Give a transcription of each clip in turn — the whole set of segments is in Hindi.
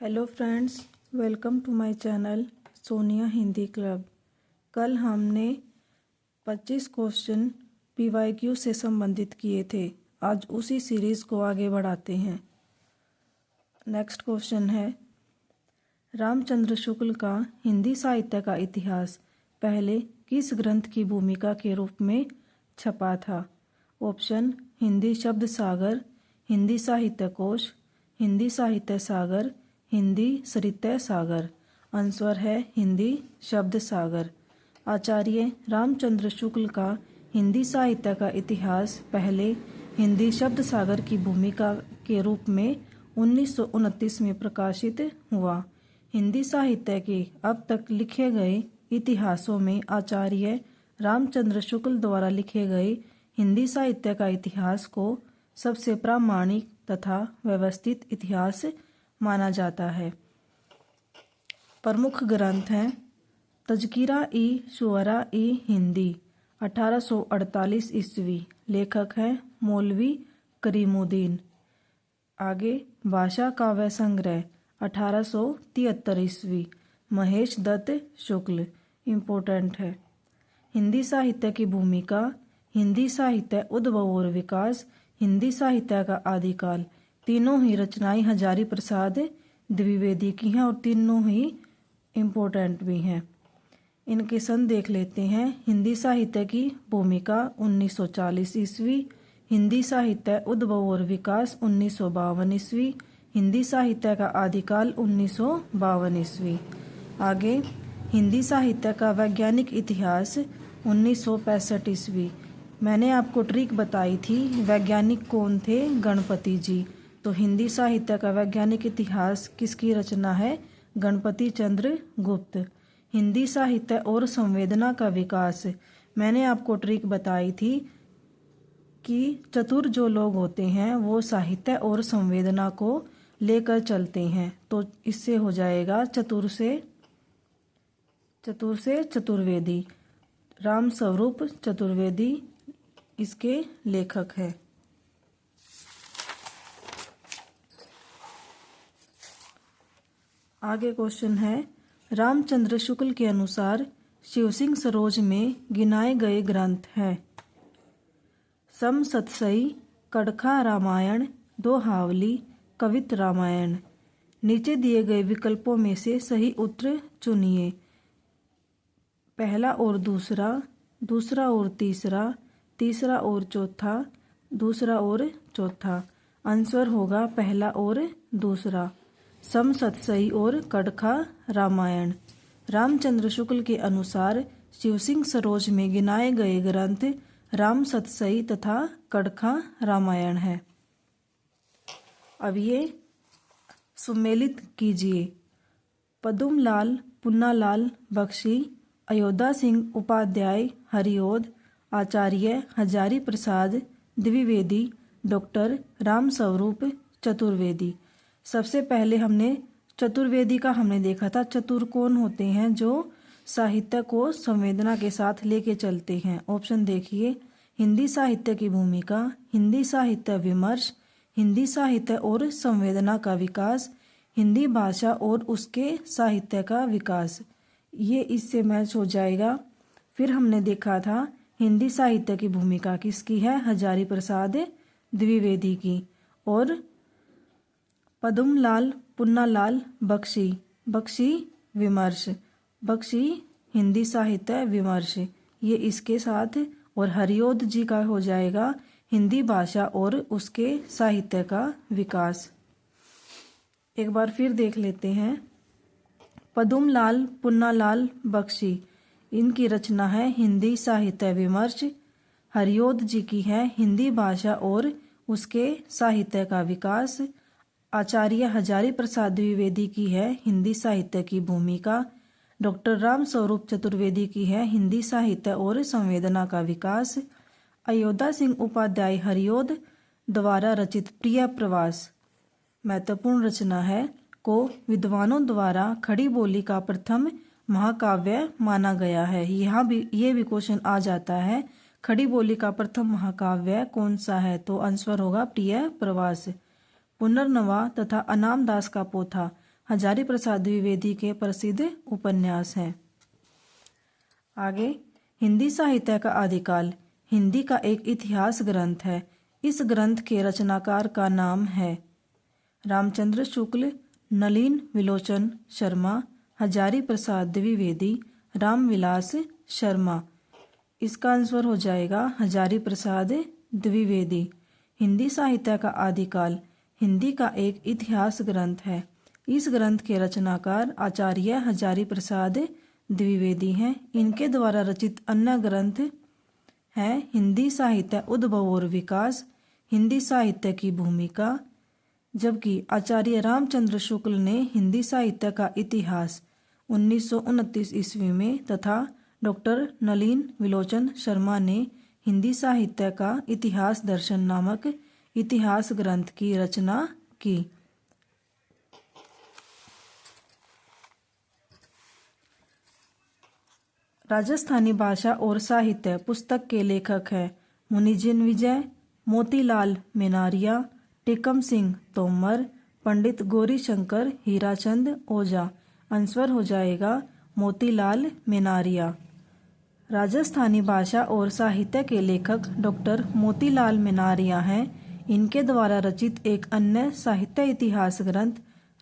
Hello friends, welcome to my channel Sonia Hindi club. कल हमने 25 क्वेश्चन पीवाईक्यू से संबंधित किए थे। आज उसी सीरीज़ को आगे बढ़ाते हैं। नेक्स्ट क्वेश्चन है, रामचंद्र शुक्ल का हिंदी साहित्य का इतिहास पहले किस ग्रंथ की भूमिका के रूप में छपा था? ऑप्शन: हिंदी शब्द सागर, हिंदी साहित्य कोश, हिंदी साहित्य सागर, हिंदी साहित्य सागर। आंसर है हिंदी शब्द सागर। आचार्य रामचंद्र शुक्ल का हिंदी साहित्य का इतिहास पहले हिंदी शब्द सागर की भूमिका के रूप में 1929 में प्रकाशित हुआ। हिंदी साहित्य के अब तक लिखे गए इतिहासों में आचार्य रामचंद्र शुक्ल द्वारा लिखे गए हिंदी साहित्य का इतिहास को सबसे प्रामाणिक तथा व्यवस्थित इतिहास माना जाता है। प्रमुख ग्रंथ हैं तज़किरा-ए-शुअरा हिंदी 1848 ईस्वी, लेखक हैं मौलवी करीमुद्दीन। आगे भाषा काव्य संग्रह 1873 ईस्वी, महेश दत्त शुक्ल, इम्पोर्टेंट है। हिंदी साहित्य की भूमिका, हिंदी साहित्य उद्भव और विकास, हिंदी साहित्य का आदिकाल। तीनों ही रचनाएं हजारी प्रसाद द्विवेदी की हैं और तीनों ही इम्पोर्टेंट भी हैं। इनके सन देख लेते हैं। हिंदी साहित्य की भूमिका 1940 ईस्वी, हिंदी साहित्य उद्भव और विकास 1952 ईस्वी, हिंदी साहित्य का आदिकाल 1952 ईस्वी। आगे हिंदी साहित्य का वैज्ञानिक इतिहास 1965 ईस्वी। मैंने आपको ट्रिक बताई थी, वैज्ञानिक कौन थे? गणपति जी। तो हिंदी साहित्य का वैज्ञानिक इतिहास किसकी रचना है? गणपति चंद्र गुप्त। हिंदी साहित्य और संवेदना का विकास, मैंने आपको ट्रिक बताई थी कि चतुर जो लोग होते हैं वो साहित्य और संवेदना को लेकर चलते हैं। तो इससे हो जाएगा चतुर से चतुर्वेदी। राम स्वरूप चतुर्वेदी इसके लेखक है। आगे क्वेश्चन है, रामचंद्र शुक्ल के अनुसार शिवसिंह सरोज में गिनाए गए ग्रंथ हैं समसतसई, कड़खा रामायण, दोहावली, कवित रामायण। नीचे दिए गए विकल्पों में से सही उत्तर चुनिए। पहला और दूसरा, दूसरा और तीसरा, तीसरा और चौथा, दूसरा और चौथा। आंसर होगा पहला और दूसरा, समसतसई और कड़खा रामायण। रामचंद्र शुक्ल के अनुसार शिवसिंह सरोज में गिनाए गए ग्रंथ रामसतसई तथा कड़खा रामायण है। अब ये सुमेलित कीजिए। पदुमलाल पुन्नालाल बख्शी, अयोध्या सिंह उपाध्याय हरिओद, आचार्य हजारी प्रसाद द्विवेदी, डॉक्टर राम स्वरूप चतुर्वेदी। सबसे पहले हमने चतुर्वेदी का देखा था। चतुर कौन होते हैं? जो साहित्य को संवेदना के साथ लेके चलते हैं। ऑप्शन देखिए, हिंदी साहित्य की भूमिका, हिंदी साहित्य विमर्श, हिंदी साहित्य और संवेदना का विकास, हिंदी भाषा और उसके साहित्य का विकास। ये इससे मैच हो जाएगा। फिर हमने देखा था हिंदी साहित्य की भूमिका किसकी है? हजारी प्रसाद द्विवेदी की। और पदुमलाल पुन्नालाल बख्शी, बख्शी विमर्श, बख्शी हिंदी साहित्य विमर्श, ये इसके साथ। और हरिओद जी का हो जाएगा हिंदी भाषा और उसके साहित्य का विकास। एक बार फिर देख लेते हैं। पदुमलाल पुन्नालाल बख्शी, इनकी रचना है हिंदी साहित्य विमर्श। हरिओद जी की है हिंदी भाषा और उसके साहित्य का विकास। आचार्य हजारी प्रसाद द्विवेदी की है हिंदी साहित्य की भूमिका। डॉक्टर राम स्वरूप चतुर्वेदी की है हिंदी साहित्य और संवेदना का विकास। अयोध्या सिंह उपाध्याय हरिओद द्वारा रचित प्रिय प्रवास महत्वपूर्ण रचना है, को विद्वानों द्वारा खड़ी बोली का प्रथम महाकाव्य माना गया है। यहाँ भी ये भी क्वेश्चन आ जाता है, खड़ी बोली का प्रथम महाकाव्य कौन सा है? तो आंसर होगा प्रिय प्रवास। पुनर्नवा तथा अनामदास का पोथा हजारी प्रसाद द्विवेदी के प्रसिद्ध उपन्यास हैं। आगे, हिंदी साहित्य का आदिकाल। हिंदी का एक इतिहास ग्रंथ है। इस ग्रंथ के रचनाकार का नाम है रामचंद्र शुक्ल, नलिन विलोचन शर्मा, हजारी प्रसाद द्विवेदी, रामविलास शर्मा। इसका आंसर हो जाएगा हजारी प्रसाद द्विवेदी। हिंदी साहित्य का आदिकाल हिंदी का एक इतिहास ग्रंथ है। इस ग्रंथ के रचनाकार आचार्य हजारी प्रसाद द्विवेदी हैं। इनके द्वारा रचित अन्य ग्रंथ हैं हिंदी साहित्य उद्भव और विकास, हिंदी साहित्य की भूमिका, जबकि आचार्य रामचंद्र शुक्ल ने हिंदी साहित्य का इतिहास 1929 ईस्वी में तथा डॉक्टर नलिन विलोचन शर्मा ने हिंदी साहित्य का इतिहास दर्शन नामक इतिहास ग्रंथ की रचना की। राजस्थानी भाषा और साहित्य पुस्तक के लेखक हैं मुनिजिन विजय, मोतीलाल मेनारिया, टिकम सिंह तोमर, पंडित गौरी शंकर हीराचंद ओझा। आंसर हो जाएगा मोतीलाल मेनारिया। राजस्थानी भाषा और साहित्य के लेखक डॉक्टर मोतीलाल मेनारिया हैं। इनके द्वारा रचित एक अन्य साहित्य इतिहास ग्रंथ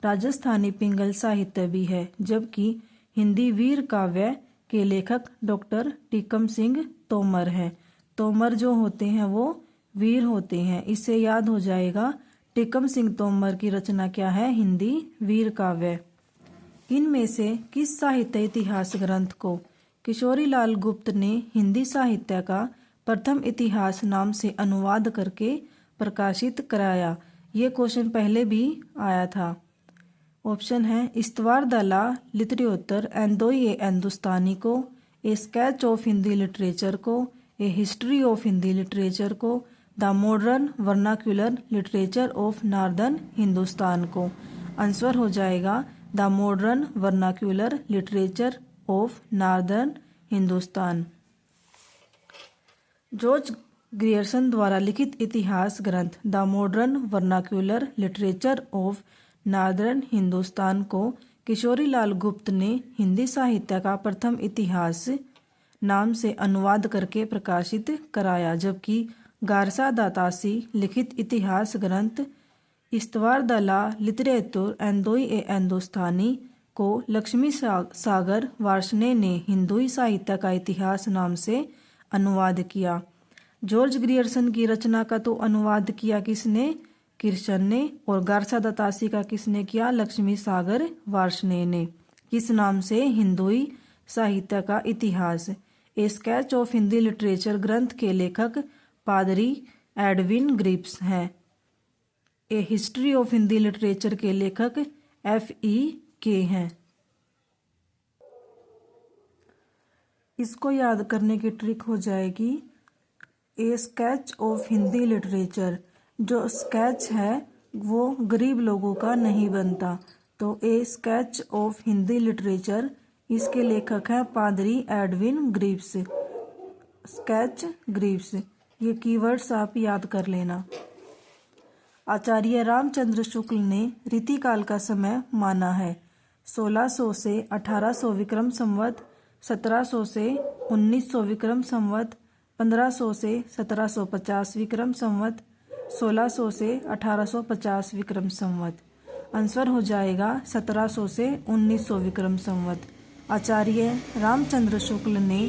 राजस्थानी पिंगल साहित्य भी है, जबकि हिंदी वीर काव्य के लेखक डॉक्टर टीकम सिंह तोमर हैं। तोमर जो होते हैं वो वीर होते हैं। इससे याद हो जाएगा टीकम सिंह तोमर की रचना क्या है, हिंदी वीर काव्य। इनमें से किस साहित्य इतिहास ग्रंथ को किशोरीलाल गुप्त ने हिंदी साहित्य का प्रथम इतिहास नाम से अनुवाद करके प्रकाशित कराया? ये क्वेश्चन पहले भी आया था। ऑप्शन है इस्तवार द ला लिटरेचर एंदोई ए हिंदुस्तानी को, ए स्केच ऑफ हिंदी लिटरेचर को, ए हिस्ट्री ऑफ हिंदी लिटरेचर को, the modern vernacular literature of northern Hindustan को। आंसर हो जाएगा the modern vernacular literature of northern Hindustan. George Grierson द्वारा लिखित इतिहास ग्रंथ the modern vernacular literature of northern Hindustan को किशोरीलाल गुप्त ने हिंदी साहित्य का प्रथम इतिहास नाम से अनुवाद करके प्रकाशित कराया, जबकि गारसा दातासी लिखित इतिहास ग्रंथ इस्तवार द ला लिटरेचर एंदोई ए हिंदुस्तानी को लक्ष्मी सागर वार्ष्णेय ने हिंदुई साहित्य का इतिहास नाम से अनुवाद किया। जॉर्ज ग्रियर्सन की रचना का तो अनुवाद किया किसने? किर्शन ने। और गारसा दातासी का किसने किया? लक्ष्मी सागर वार्ष्णेय ने। किस नाम से? हिंदुई साहित्य का इतिहास। ए स्केच ऑफ हिंदी लिटरेचर ग्रंथ के लेखक पादरी एडविन ग्रिप्स हैं। ए हिस्ट्री ऑफ हिंदी लिटरेचर के लेखक F.E.K. हैं। इसको याद करने की ट्रिक हो जाएगी ए स्केच ऑफ हिंदी लिटरेचर। जो स्केच है वो गरीब लोगों का नहीं बनता, तो ए स्केच ऑफ हिंदी लिटरेचर इसके लेखक हैं पादरी एडविन ग्रिप्स। स्केच ग्रिप्स, ये कीवर्ड्स आप याद कर लेना। आचार्य रामचंद्र शुक्ल ने रीतिकाल का समय माना है 1600 से 1800 विक्रम संवत, 1700 से 1900 विक्रम संवत, 1500 से 1750 विक्रम संवत, 1600 से 1850 विक्रम संवत। आंसर हो जाएगा 1700 से 1900 विक्रम संवत। आचार्य रामचंद्र शुक्ल ने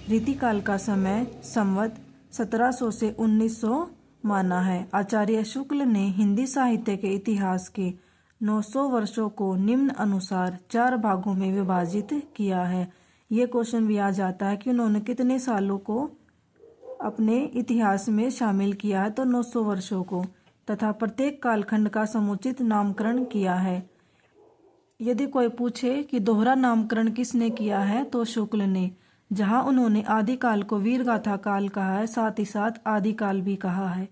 रीतिकाल का समय संवत 1700 से 1900 माना है। आचार्य शुक्ल ने हिंदी साहित्य के इतिहास के 900 वर्षों को निम्न अनुसार 4 भागों में विभाजित किया है। ये क्वेश्चन भी आ जाता है कि उन्होंने कितने सालों को अपने इतिहास में शामिल किया है, तो 900 वर्षों को, तथा प्रत्येक कालखंड का समुचित नामकरण किया है। यदि कोई पूछे कि दोहरा नामकरण किसने किया है, तो शुक्ल ने। जहां उन्होंने आदिकाल को वीरगाथा काल कहा है, साथ ही साथ आदिकाल भी कहा है।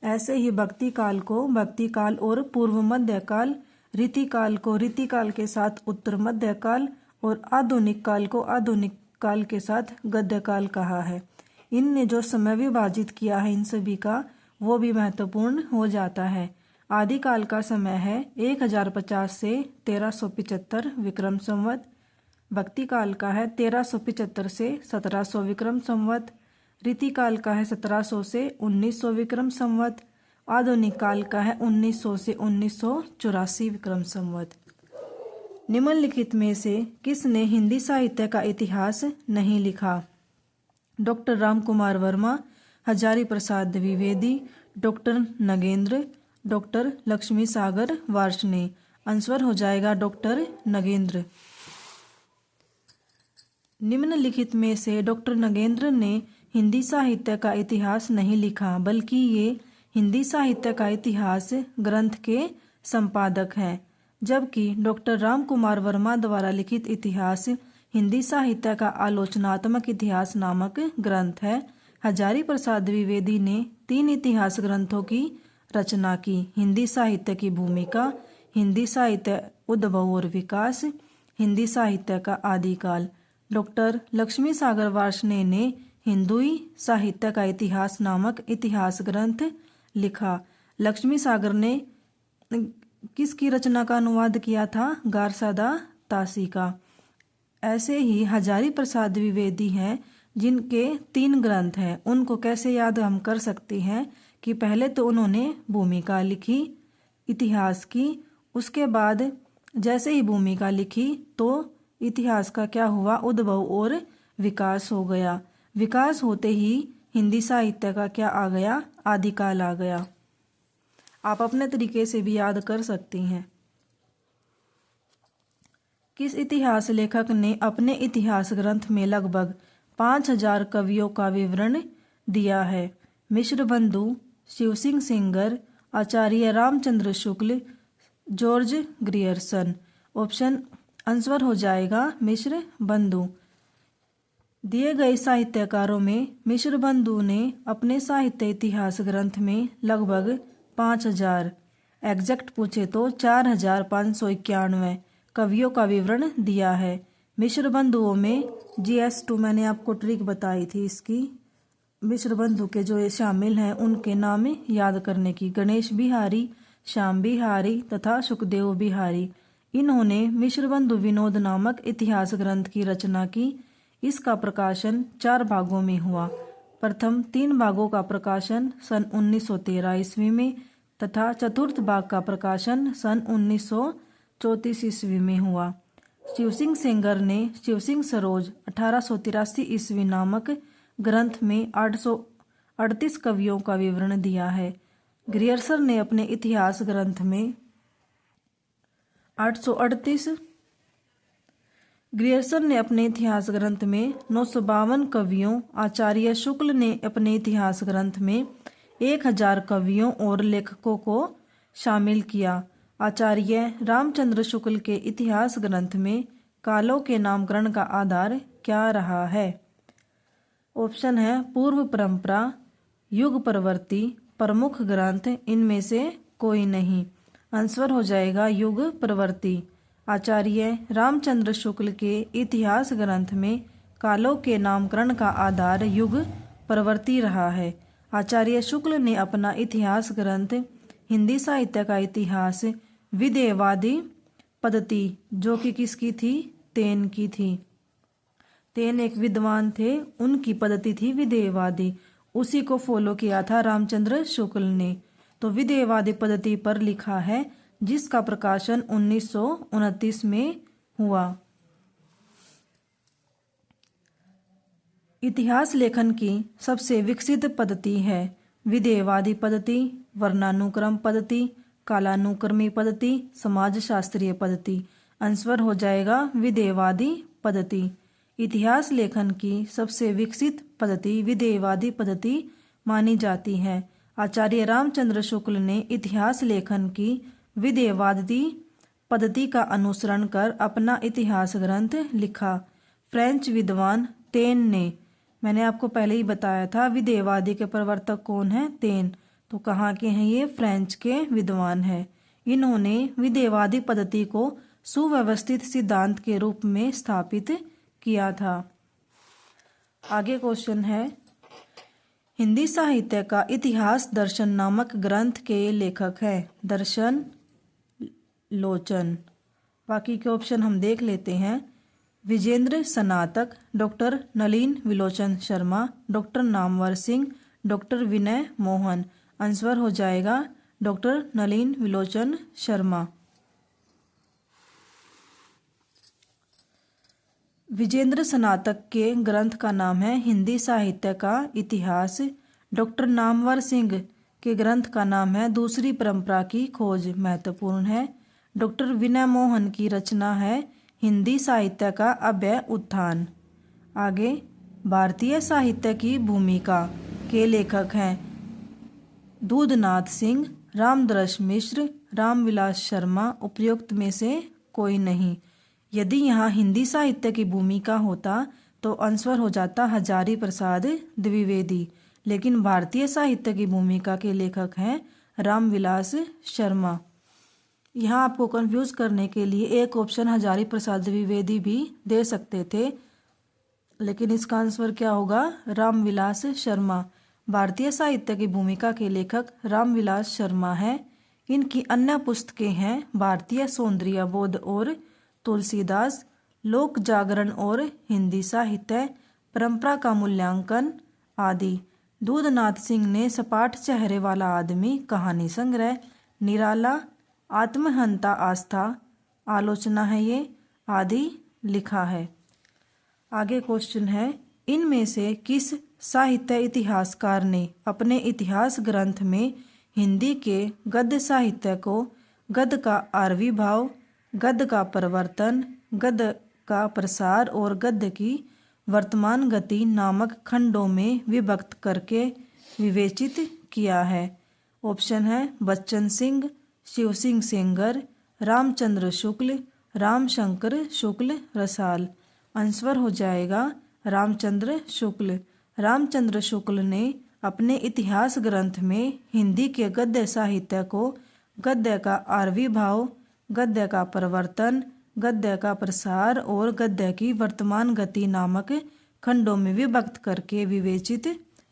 ऐसे ही भक्ति काल को भक्ति काल और पूर्व मध्य काल, रीतिकाल को रीतिकाल के साथ उत्तर मध्य काल और आधुनिक काल को आधुनिक काल के साथ गद्य काल कहा है। इनने जो समय विभाजित किया है इन सभी का, वो भी महत्वपूर्ण हो जाता है। आदिकाल का समय है 1050 से 1375 विक्रम संवत। भक्ति काल का है 1375 से 1700 विक्रम संवत। रीति काल का है 1700 से 1900 विक्रम संवत। आधुनिक काल का है 1900 से 1984 विक्रम संवत। निम्नलिखित में से किसने हिंदी साहित्य का इतिहास नहीं लिखा? Doctor Ramkumar Verma, Hazari Prasad Dwivedi, doctor Nagendra, doctor Lakshmi सागर वार्ष्णेय। आंसर हो जाएगा डॉक्टर नगेंद्र। निम्नलिखित में से डॉक्टर नगेंद्र ने हिंदी साहित्य का इतिहास नहीं लिखा, बल्कि ये हिंदी साहित्य का इतिहास ग्रंथ के संपादक हैं, जबकि डॉक्टर रामकुमार वर्मा द्वारा लिखित इतिहास हिंदी साहित्य का आलोचनात्मक इतिहास नामक ग्रंथ है। हजारी प्रसाद द्विवेदी ने 3 इतिहास ग्रंथों की रचना की: हिंदी साहित्य की भूमिका, हिंदी साहित्य उद्भव और विकास, हिंदी साहित्य का आदिकाल। डॉक्टर लक्ष्मी सागर वार्ष्णेय ने हिंदुई साहित्य का इतिहास नामक इतिहास ग्रंथ लिखा। लक्ष्मी सागर ने किसकी रचना का अनुवाद किया था? गारसादा तासी का। ऐसे ही हजारी प्रसाद द्विवेदी हैं जिनके 3 ग्रंथ हैं। उनको कैसे याद हम कर सकते हैं कि पहले तो उन्होंने भूमिका लिखी इतिहास की, उसके बाद जैसे ही भूमिका लिखी तो इतिहास का क्या हुआ? उद्भव और विकास हो गया। विकास होते ही हिंदी साहित्य का क्या आ गया? आदिकाल आ गया। आप अपने तरीके से भी याद कर सकती हैं। किस इतिहास लेखक ने अपने इतिहास ग्रंथ में लगभग 5000 कवियों का विवरण दिया है? मिश्र बंधु, शिव सिंह सेंगर, आचार्य रामचंद्र शुक्ल, जॉर्ज ग्रियर्सन। ऑप्शन आंसर हो जाएगा मिश्र बंधु। दिए गए साहित्यकारों में मिश्र बंधु ने अपने साहित्य इतिहास ग्रंथ में लगभग 5000, एग्जैक्ट पूछे तो 4591 कवियों का विवरण दिया है। मिश्र बंधुओं में GS2 मैंने आपको ट्रिक बताई थी इसकी। मिश्र बंधु के जो ये शामिल हैं उनके नाम याद करने की: गणेश बिहारी, श्याम बिहारी तथा सुखदेव बिहारी। इन्होंने मिश्र बंधु विनोद नामक इतिहास ग्रंथ की रचना की। इसका प्रकाशन 4 भागों में हुआ। प्रथम 3 भागों का प्रकाशन सन 1913 ईस्वी में तथा चतुर्थ भाग का प्रकाशन सन 1934 ईस्वी में हुआ। शिव सिंह सेंगर ने शिव सिंह सरोज 1883 ईस्वी नामक ग्रंथ में 838 कवियों का विवरण दिया है। ग्रियर्सन ने अपने इतिहास ग्रंथ में 952 कवियों, आचार्य शुक्ल ने अपने इतिहास ग्रंथ में 1000 कवियों और लेखकों को शामिल किया। आचार्य रामचंद्र शुक्ल के इतिहास ग्रंथ में कालों के नामकरण का आधार क्या रहा है? ऑप्शन है पूर्व परंपरा, युग प्रवृत्ति, प्रमुख ग्रंथ, इनमें से कोई नहीं। आंसर हो जाएगा युग प्रवृत्ति। आचार्य रामचंद्र शुक्ल के इतिहास ग्रंथ में कालों के नामकरण का आधार युग प्रवृत्ति रहा है। आचार्य शुक्ल ने अपना इतिहास ग्रंथ हिंदी साहित्य का इतिहास विदेयवादी पद्धति, जो कि किसकी थी? तेन की थी। तेन एक विद्वान थे, उनकी पद्धति थी विदेयवादी, उसी को फॉलो किया था रामचंद्र शुक्ल ने। तो विदेयवादी पद्धति पर लिखा है, जिसका प्रकाशन 1929 में हुआ। इतिहास लेखन की सबसे विकसित पद्धति है विदेयवादी पद्धति, वर्णानुक्रम पद्धति, कालानुक्रमी पद्धति, समाजशास्त्रीय पद्धति। आंसर हो जाएगा विदेयवादी पद्धति। इतिहास लेखन की सबसे विकसित पद्धति विदेयवादी पद्धति मानी जाती है। आचार्य रामचंद्र शुक्ल ने इतिहास लेखन की विदेयवादी पद्धति का अनुसरण कर अपना इतिहास ग्रंथ लिखा। फ्रेंच विद्वान तेन ने, मैंने आपको पहले ही बताया था विदेयवादी के प्रवर्तक कौन है? तेन। तो कहाँ के हैं ये? फ्रेंच के विद्वान हैं। इन्होंने विदेयवादी पद्धति को सुव्यवस्थित सिद्धांत के रूप में स्थापित किया था। आगे क्वेश्चन है, हिंदी साहित्य का इतिहास दर्शन नामक ग्रंथ के लेखक हैं दर्शन लोचन। बाकी के ऑप्शन हम देख लेते हैं। विजेंद्र स्नातक, doctor Nalin विलोचन Sharma, doctor Namvar Singh, doctor विनय मोहन। आंसर हो जाएगा डॉक्टर नलिन विलोचन शर्मा। विजेंद्र स्नातक के ग्रंथ का नाम है हिंदी साहित्य का इतिहास। डॉक्टर नामवर सिंह के ग्रंथ का नाम है दूसरी परंपरा की खोज, महत्वपूर्ण है। डॉक्टर विनय मोहन की रचना है हिंदी साहित्य का अव्यय उत्थान। आगे, भारतीय साहित्य की भूमिका के लेखक हैं दूधनाथ सिंह, रामदरस मिश्र, रामविलास शर्मा। उपयुक्त में से कोई नहीं। यदि यहाँ हिंदी साहित्य की भूमिका होता तो आंसर हो जाता हजारी प्रसाद द्विवेदी, लेकिन भारतीय साहित्य की भूमिका के लेखक हैं रामविलास शर्मा। यहाँ आपको कंफ्यूज करने के लिए एक ऑप्शन हजारी प्रसाद द्विवेदी भी दे सकते थे, लेकिन इसका आंसर क्या होगा? रामविलास शर्मा। भारतीय साहित्य की भूमिका के लेखक रामविलास शर्मा है। इनकी अन्य पुस्तकें हैं भारतीय सौंदर्य बोध और तुलसीदास, लोक जागरण और हिंदी साहित्य, परंपरा का मूल्यांकन आदि। दूधनाथ सिंह ने सपाट चेहरे वाला आदमी, कहानी संग्रह, निराला, आत्महंता आस्था, आलोचना है ये, आदि लिखा है। आगे क्वेश्चन है, इनमें से किस साहित्य इतिहासकार ने अपने इतिहास ग्रंथ में हिंदी के गद्य साहित्य को गद्य का आविर्भाव, गद्य का परिवर्तन, गद्य का प्रसार और गद्य की वर्तमान गति नामक खंडों में विभक्त करके विवेचित किया है? ऑप्शन है बच्चन सिंह, शिव सिंह सेंगर, रामचंद्र शुक्ल, रामशंकर शुक्ल रसाल। आंसर हो जाएगा रामचंद्र शुक्ल। रामचंद्र शुक्ल ने अपने इतिहास ग्रंथ में हिंदी के गद्य साहित्य को गद्य का आविर्भाव, गद्य का परिवर्तन, गद्य का प्रसार और गद्य की वर्तमान गति नामक खंडों में विभक्त करके विवेचित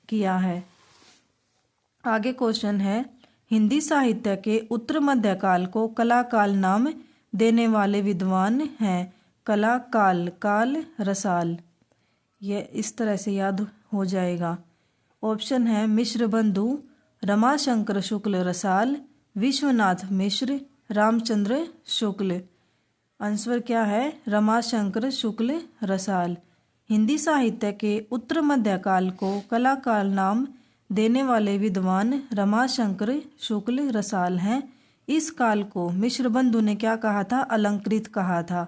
किया है। आगे क्वेश्चन है, हिंदी साहित्य के उत्तर मध्यकाल को कला काल नाम देने वाले विद्वान हैं? कला काल, काल रसाल। यह इस तरह से याद हो जाएगा। ऑप्शन है मिश्र बंधु, रमाशंकर शुक्ल रसाल, विश्वनाथ मिश्र, रामचंद्र शुक्ल। आंसर क्या है? रमाशंकर शुक्ल रसाल। हिंदी साहित्य के उत्तर मध्यकाल को कला काल नाम देने वाले विद्वान रमाशंकर शुक्ल रसाल हैं। इस काल को मिश्र बंधु ने क्या कहा था? अलंकृत कहा था।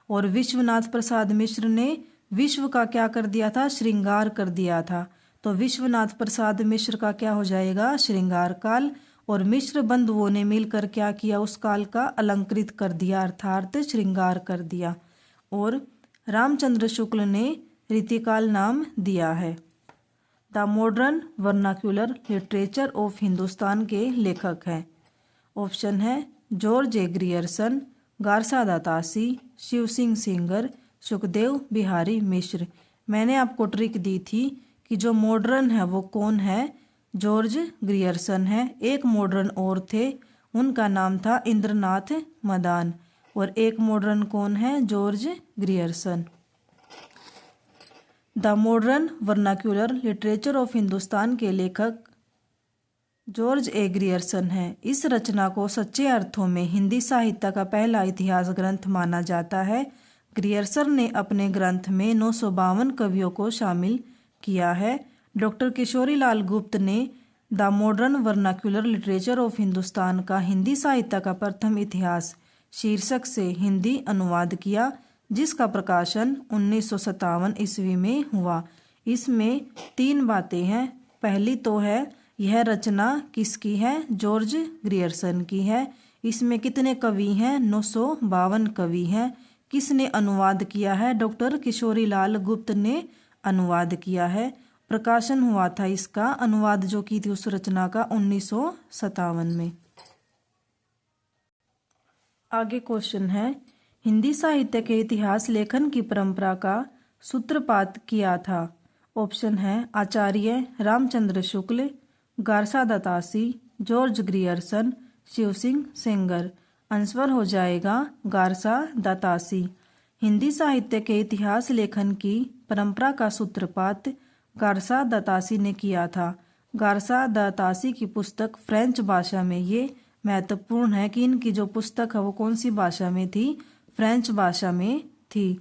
और विश्वनाथ प्रसाद मिश्र ने विश्व का क्या कर दिया था? श्रृंगार कर दिया था। तो विश्वनाथ प्रसाद मिश्र का क्या हो जाएगा? श्रृंगार काल। और मिश्र बंधुओं ने मिलकर क्या किया? उस काल का अलंकृत कर दिया, अर्थात श्रृंगार कर दिया। और रामचंद्र शुक्ल ने रीतिकाल नाम दिया है। The modern vernacular literature of Hindustan के लेखक हैं। ऑप्शन है George A Grierson, Garcin de Tassy, Shiv Singh Sengar, Sukhdev Bihari Mishra. मैंने आपको ट्रिक दी थी कि जो मॉडर्न है वो कौन है? जॉर्ज ग्रियर्सन है। एक मॉडर्न और थे, उनका नाम था इंद्रनाथ मदान। और एक मॉडर्न कौन है? George Grierson. The modern vernacular literature of Hindustan के लेखक जॉर्ज ए ग्रियर्सन है। इस रचना को सच्चे अर्थों में हिंदी साहित्य का पहला इतिहास ग्रंथ माना जाता है। ग्रियर्सन ने अपने ग्रंथ में 952 कवियों को शामिल किया है। डॉक्टर किशोरीलाल गुप्त ने the modern vernacular literature of Hindustan का हिंदी साहित्य का प्रथम इतिहास शीर्षक से हिंदी अनुवाद किया, जिसका प्रकाशन 1957 ईस्वी में हुआ। इसमें 3 बातें हैं। पहली तो है यह रचना किसकी है? जॉर्ज ग्रियर्सन की है। इसमें कितने कवि हैं? 952 कवि हैं। किसने अनुवाद किया है? डॉक्टर किशोरीलाल गुप्त ने अनुवाद किया है। प्रकाशन हुआ था इसका, अनुवाद जो की थी उस रचना का 1957 में। आगे क्वेश्चन है, हिंदी साहित्य के इतिहास लेखन की परंपरा का सूत्रपात किया था? ऑप्शन है Acharya Ramchandra Shukla, Garcin de Tassy, George Grierson, Shiv Singh Sengar. Answer हो जाएगा गारसा दतासी। हिंदी साहित्य के इतिहास लेखन की परंपरा का सूत्रपात गारसा दतासी ने किया था। गारसा दतासी की पुस्तक फ्रेंच भाषा में, ये महत्वपूर्ण है कि इनकी जो पुस्तक है वो कौन सी भाषा में थी, फ्रेंच भाषा में थी।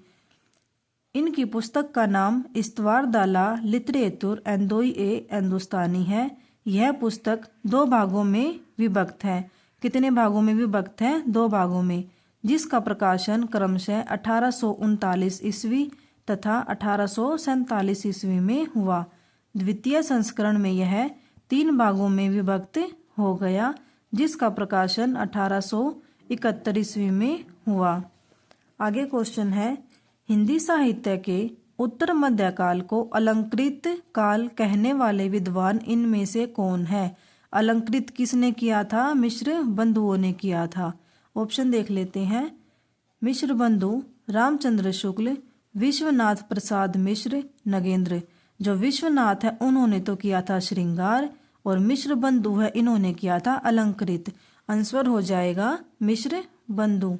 इनकी पुस्तक का नाम इस्तवार द ला लिटरेतुर एंदोई ए हिंदुस्तानी है। यह पुस्तक 2 भागों में विभक्त है। कितने भागों में विभक्त है? 2 भागों में, जिसका प्रकाशन क्रमशः 1839 ईस्वी तथा 1847 ईस्वी में हुआ। द्वितीय संस्करण में यह 3 भागों में विभक्त हो गया, जिसका प्रकाशन 1871 ईस्वी में हुआ। आगे क्वेश्चन है, हिंदी साहित्य के उत्तर मध्यकाल को अलंकृत काल कहने वाले विद्वान इनमें से कौन है? अलंकृत किसने किया था? मिश्र बंधुओं ने किया था। ऑप्शन देख लेते हैं। मिश्र बंधु रामचंद्र शुक्ल, विश्वनाथ प्रसाद मिश्र, नगेंद्र। जो विश्वनाथ है उन्होंने तो किया था श्रृंगार, और मिश्र बंधु है इन्होंने किया था अलंकृत। आंसर हो जाएगा मिश्र बंधु।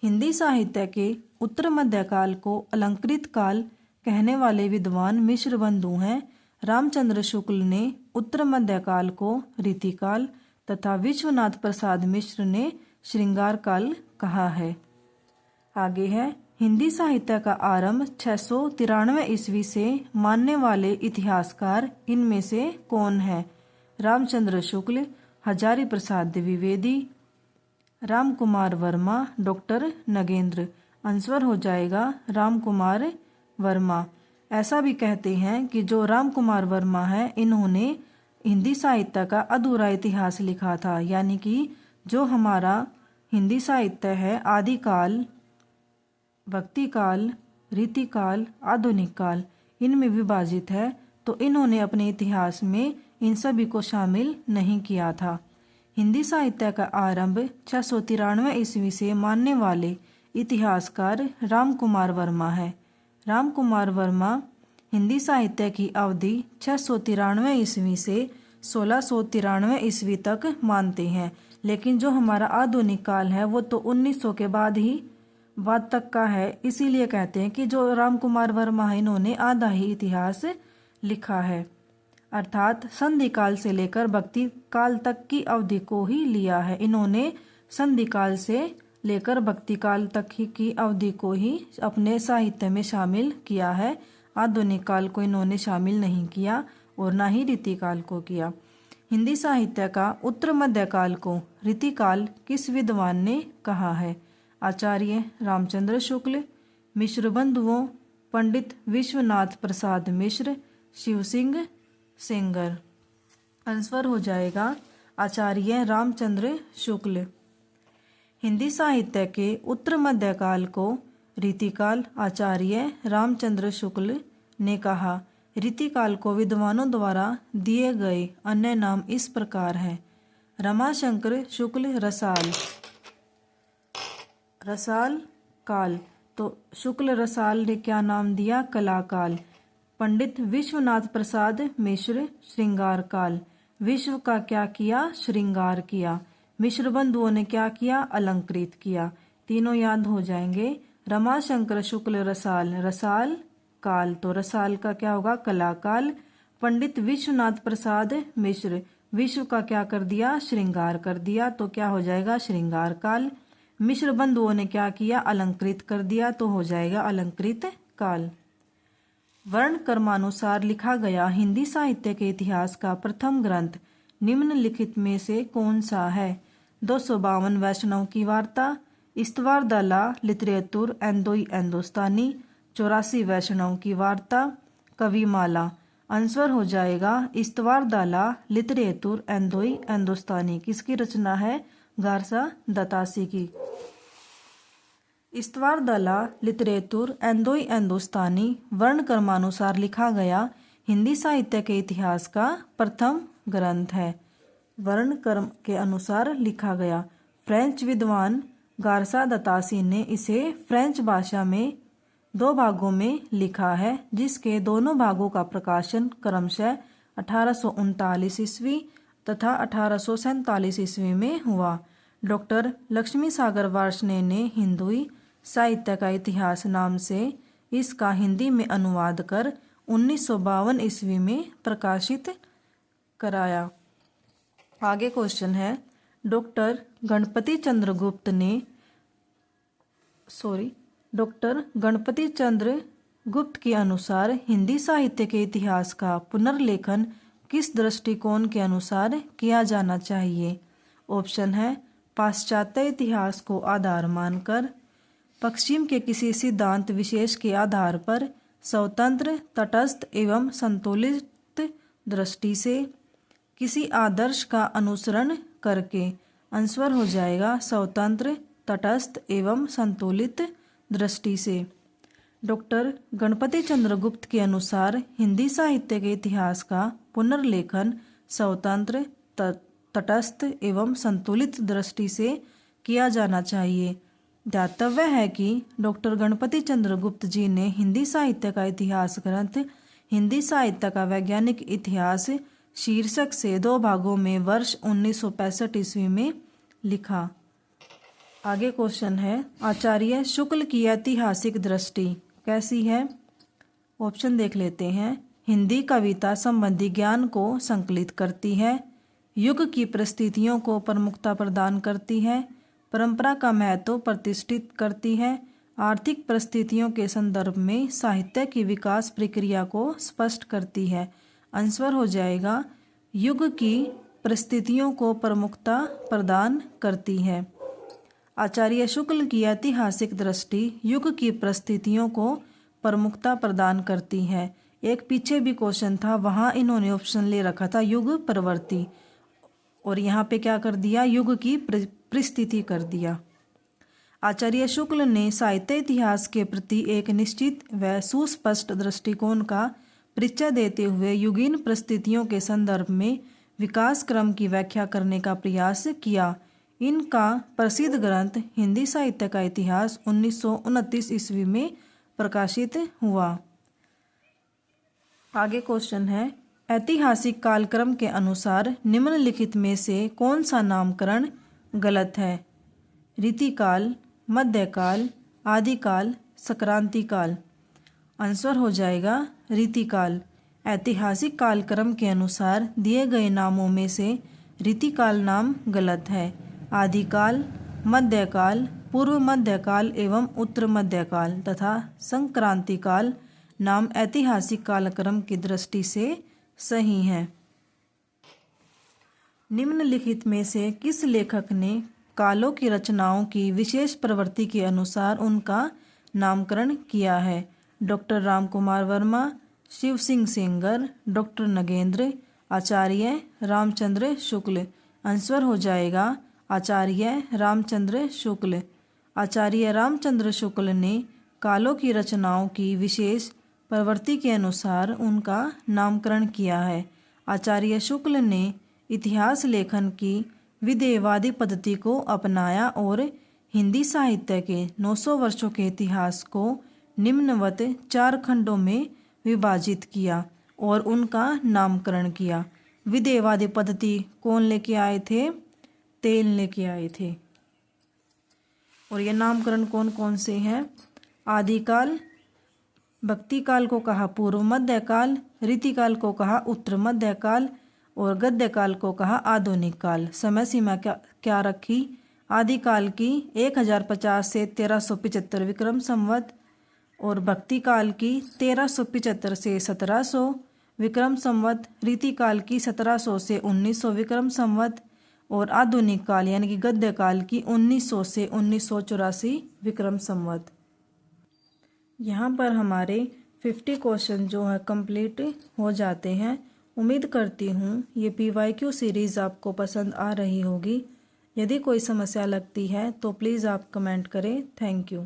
हिंदी साहित्य के उत्तर मध्यकाल को अलंकृत काल कहने वाले विद्वान मिश्र बंधु हैं। रामचंद्र शुक्ल ने उत्तर मध्यकाल को रीतिकाल तथा विश्वनाथ प्रसाद मिश्र ने श्रृंगार काल कहा है। आगे है, हिंदी साहित्य का आरंभ 693 ईस्वी से मानने वाले इतिहासकार इनमें से कौन है? रामचंद्र शुक्ल, हजारी प्रसाद द्विवेदी, राम कुमार वर्मा, डॉक्टर नगेंद्र। आंसर हो जाएगा राम कुमार वर्मा। ऐसा भी कहते हैं कि जो राम कुमार वर्मा है इन्होंने हिंदी साहित्य का अधूरा इतिहास लिखा था, यानी कि जो हमारा हिंदी साहित्य है आदिकाल, भक्ति काल, रीतिकाल, आधुनिक काल इनमें विभाजित है, तो इन्होंने अपने इतिहास में इन सभी को शामिल नहीं किया था। हिंदी साहित्य का आरंभ 693 ईस्वी से मानने वाले इतिहासकार राम कुमार वर्मा है। राम कुमार वर्मा हिंदी साहित्य की अवधि 693 ईस्वी से 1693 ईस्वी तक मानते हैं, लेकिन जो हमारा आधुनिक काल है वो तो 1900 के बाद तक का है। इसीलिए कहते हैं कि जो राम कुमार वर्मा है इन्होंने आधा ही इतिहास लिखा है, अर्थात संधि काल से लेकर भक्ति काल तक की अवधि को ही लिया है। इन्होंने संधि काल से लेकर भक्ति काल तक ही की अवधि को ही अपने साहित्य में शामिल किया है। आधुनिक काल को इन्होंने शामिल नहीं किया और ना ही रीतिकाल को किया। हिंदी साहित्य का उत्तर मध्यकाल को रीतिकाल किस विद्वान ने कहा है? आचार्य रामचंद्र शुक्ल, मिश्र बंधुओं, पंडित विश्वनाथ प्रसाद मिश्र, शिव सिंह सेंगर। आंसर हो जाएगा आचार्य रामचंद्र शुक्ल। हिंदी साहित्य के उत्तर मध्यकाल को रीतिकाल आचार्य रामचंद्र शुक्ल ने कहा। रीतिकाल को विद्वानों द्वारा दिए गए अन्य नाम इस प्रकार हैं। रमाशंकर शुक्ल रसाल, रसाल काल, तो शुक्ल रसाल ने क्या नाम दिया? कलाकाल। पंडित विश्वनाथ प्रसाद मिश्र श्रृंगार काल, विश्व का क्या किया? श्रृंगार किया। मिश्र बंधुओं ने क्या किया? अलंकृत किया। तीनों याद हो जाएंगे। रमाशंकर शुक्ल रसाल, रसाल काल, तो रसाल का क्या होगा? कलाकाल। पंडित विश्वनाथ प्रसाद मिश्र, विश्व का क्या कर दिया? श्रृंगार कर दिया, तो क्या हो जाएगा? श्रृंगार काल। मिश्र बंधुओं ने क्या किया? अलंकृत कर दिया, तो हो जाएगा अलंकृत काल। वर्ण क्रमानुसार लिखा गया हिंदी साहित्य के इतिहास का प्रथम ग्रंथ निम्नलिखित में से कौन सा है? 252 वैष्णव की वार्ता, इस्तवार द ला लिटरेतुर एंदोई हिंदुस्तानी, 84 वैष्णव की वार्ता, कविमाला। आंसर हो जाएगा इस्तवार द ला लिटरेतुर एंदोई हिंदुस्तानी। किसकी रचना है? गारसा दतासी की। इस्तवार द ला लिटरेतुर एंदोई हिंदुस्तानी वर्ण क्रमानुसार लिखा गया हिंदी साहित्य के इतिहास का प्रथम ग्रंथ है। वर्ण क्रम के अनुसार लिखा गया। फ्रेंच विद्वान गारसा दतासी ने इसे फ्रेंच भाषा में 2 भागों में लिखा है, जिसके दोनों भागों का प्रकाशन क्रमशः 1839 ईस्वी तथा 1847 ईस्वी में हुआ। डॉक्टर लक्ष्मी सागर वार्ष्णेय ने हिंदुई साहित्य का इतिहास नाम से इसका हिंदी में अनुवाद कर 1952 ईस्वी में प्रकाशित कराया। आगे क्वेश्चन है, डॉक्टर गणपति चंद्र गुप्त के अनुसार हिंदी साहित्य के इतिहास का पुनर्लेखन किस दृष्टिकोण के अनुसार किया जाना चाहिए? ऑप्शन है पाश्चात्य इतिहास को आधार मानकर, पश्चिम के किसी सिद्धांत विशेष के आधार पर, स्वतंत्र, तटस्थ एवं संतुलित दृष्टि से, किसी आदर्श का अनुसरण करके। आंसर हो जाएगा स्वतंत्र, तटस्थ एवं संतुलित दृष्टि से। डॉक्टर गणपति चंद्र गुप्त के अनुसार हिंदी साहित्य के इतिहास का पुनर्लेखन स्वतंत्र, तटस्थ एवं संतुलित दृष्टि से किया जाना चाहिए। ध्यातव्य है कि डॉक्टर गणपति चंद्र गुप्त जी ने हिंदी साहित्य का इतिहास ग्रंथ हिंदी साहित्य का वैज्ञानिक इतिहास शीर्षक से 2 भागों में वर्ष 1965 ईस्वी में लिखा। आगे क्वेश्चन है, आचार्य शुक्ल की ऐतिहासिक दृष्टि कैसी है? ऑप्शन देख लेते हैं। हिंदी कविता संबंधी ज्ञान को संकलित करती है, युग की परिस्थितियों को प्रमुखता प्रदान करती है, परंपरा का महत्व प्रतिष्ठित करती है, आर्थिक परिस्थितियों के संदर्भ में साहित्य की विकास प्रक्रिया को स्पष्ट करती है। आंसर हो जाएगा युग की परिस्थितियों को प्रमुखता प्रदान करती है। आचार्य शुक्ल की ऐतिहासिक दृष्टि युग की परिस्थितियों को प्रमुखता प्रदान करती है। एक पीछे भी क्वेश्चन था, वहाँ इन्होंने ऑप्शन ले रखा था युग प्रवृत्ति, और यहाँ पे क्या कर दिया, युग की परिस्थिति कर दिया। आचार्य शुक्ल ने साहित्य इतिहास के प्रति एक निश्चित व सुस्पष्ट दृष्टिकोण का परिचय देते हुए युगीन परिस्थितियों के संदर्भ में विकास क्रम की व्याख्या करने का प्रयास किया। इनका प्रसिद्ध ग्रंथ हिंदी साहित्य का इतिहास 1929 ईस्वी में प्रकाशित हुआ। आगे क्वेश्चन है, ऐतिहासिक कालक्रम के अनुसार निम्नलिखित में से कौन सा नामकरण गलत है? रीतिकाल, मध्यकाल, आदिकाल, संक्रांतिकाल। आंसर हो जाएगा रीतिकाल। ऐतिहासिक कालक्रम के अनुसार दिए गए नामों में से रीतिकाल नाम गलत है। आदिकाल, मध्यकाल, पूर्व मध्यकाल एवं उत्तर मध्यकाल तथा संक्रांतिकाल नाम ऐतिहासिक कालक्रम की दृष्टि से सही है। निम्नलिखित में से किस लेखक ने कालों की रचनाओं की विशेष प्रवृत्ति के अनुसार उनका नामकरण किया है? डॉक्टर रामकुमार वर्मा, शिव सिंह सेंगर, डॉक्टर नगेंद्र, आचार्य रामचंद्र शुक्ल। आंसर हो जाएगा आचार्य रामचंद्र शुक्ल। आचार्य रामचंद्र शुक्ल ने कालों की रचनाओं की विशेष प्रवृत्ति के अनुसार उनका नामकरण किया है। आचार्य शुक्ल ने इतिहास लेखन की विधेयवादी पद्धति को अपनाया और हिंदी साहित्य के 900 वर्षों के इतिहास को निम्नवत 4 खंडों में विभाजित किया और उनका नामकरण किया। विधेयवादी पद्धति कौन लेके आए थे? तेल लेके आए थे। और ये नामकरण कौन कौन से हैं? आदिकाल, भक्तिकाल को कहा पूर्व मध्यकाल, रीतिकाल को कहा उत्तर मध्यकाल और गद्यकाल को कहा आधुनिक काल। समय सीमा क्या रखी? आदिकाल की 1050 से 1375 विक्रम संवत और भक्तिकाल की 1375 से 1700 विक्रम संवत, रीतिकाल की 1700 से 1900 विक्रम संवत और आधुनिक काल यानी कि गद्यकाल की 1900 से 1984 विक्रम संवत। यहाँ पर हमारे 50 क्वेश्चन जो है कंप्लीट हो जाते हैं। उम्मीद करती हूँ ये PYQ सीरीज़ आपको पसंद आ रही होगी। यदि कोई समस्या लगती है तो प्लीज़ आप कमेंट करें। Thank you.